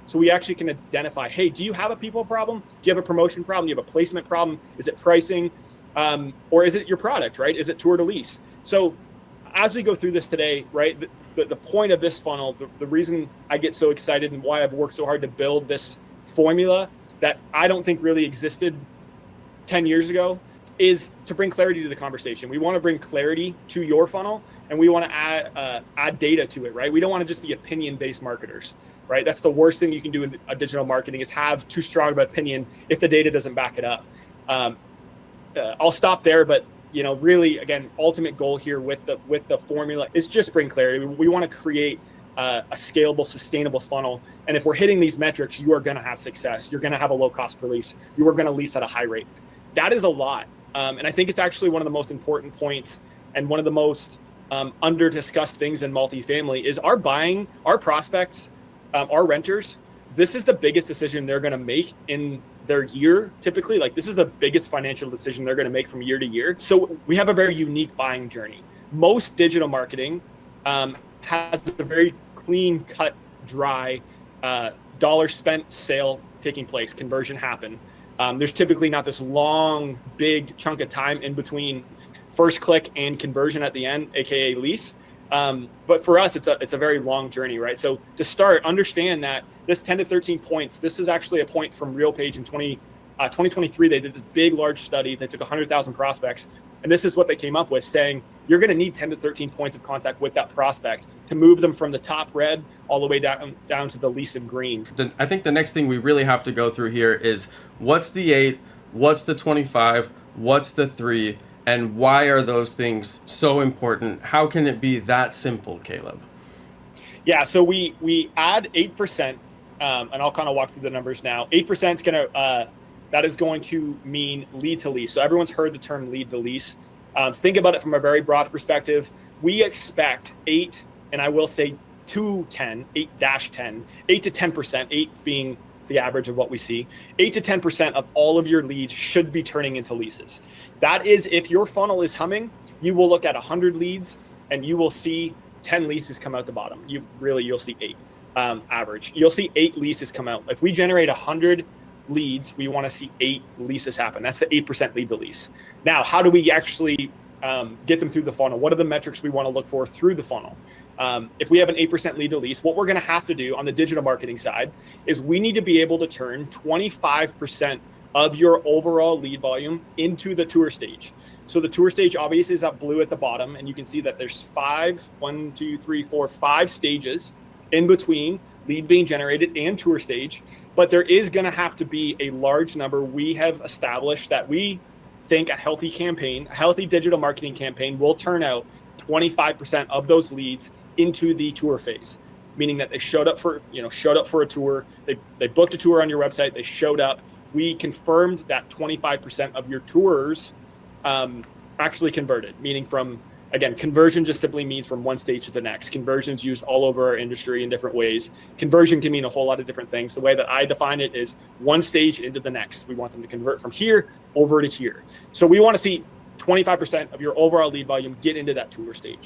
So we actually can identify, hey, do you have a people problem? Do you have a promotion problem? Do you have a placement problem? Is it pricing? Or is it your product, right? Is it tour to lease? So as we go through this today, right, the point of this funnel, the reason I get so excited and why I've worked so hard to build this formula that I don't think really existed 10 years ago is to bring clarity to the conversation. We want to bring clarity to your funnel, and we want to add data to it, right? We don't want to just be opinion-based marketers, right? That's the worst thing you can do in digital marketing, is have too strong of an opinion if the data doesn't back it up. I'll stop there, but really, again, ultimate goal here with the formula is just bring clarity. We want to create a scalable, sustainable funnel. And if we're hitting these metrics, you are going to have success. You're going to have a low cost per lease. You are going to lease at a high rate. That is a lot. And I think it's actually one of the most important points and one of the most under discussed things in multifamily is our prospects, our renters. This is the biggest decision they're going to make in their year. Typically, like, this is the biggest financial decision they're going to make from year to year. So we have a very unique buying journey. Most digital marketing has a very clean cut, dry, dollar spent, sale taking place, conversion happen. There's typically not this long, big chunk of time in between first click and conversion at the end, AKA lease. But for us, it's a very long journey, right? So to start, understand that this 10 to 13 points, this is actually a point from RealPage in 2023. They did this big, large study. They took 100,000 prospects. And this is what they came up with, saying you're going to need 10 to 13 points of contact with that prospect to move them from the top red all the way down to the lease in green. I think the next thing we really have to go through here is what's the 8, what's the 25, what's the 3, and why are those things so important? How can it be that simple, Caleb? Yeah, so we add 8%, and I'll kind of walk through the numbers now. 8% is going to that is going to mean lead to lease. So everyone's heard the term lead to lease. Think about it from a very broad perspective. We expect 8, and I will say 8 to 10%, 8 being the average of what we see. 8 to 10% of all of your leads should be turning into leases. That is, if your funnel is humming, you will look at 100 leads and you will see 10 leases come out the bottom. You'll see 8 average. You'll see 8 leases come out. If we generate 100 leads, we want to see 8 leases happen. That's the 8% lead to lease. Now, how do we actually get them through the funnel? What are the metrics we want to look for through the funnel? If we have an 8% lead to lease, what we're going to have to do on the digital marketing side is we need to be able to turn 25% of your overall lead volume into the tour stage. So the tour stage obviously is that blue at the bottom, and you can see that there's 5 stages in between lead being generated and tour stage. But there is going to have to be a large number. We have established that we think a healthy digital marketing campaign will turn out 25% of those leads into the tour phase, meaning that they showed up for a tour. They booked a tour on your website. They showed up. We confirmed that 25% of your tours actually converted, meaning from, again, conversion just simply means from one stage to the next. Conversion is used all over our industry in different ways. Conversion can mean a whole lot of different things. The way that I define it is one stage into the next. We want them to convert from here over to here. So we want to see 25% of your overall lead volume get into that tour stage.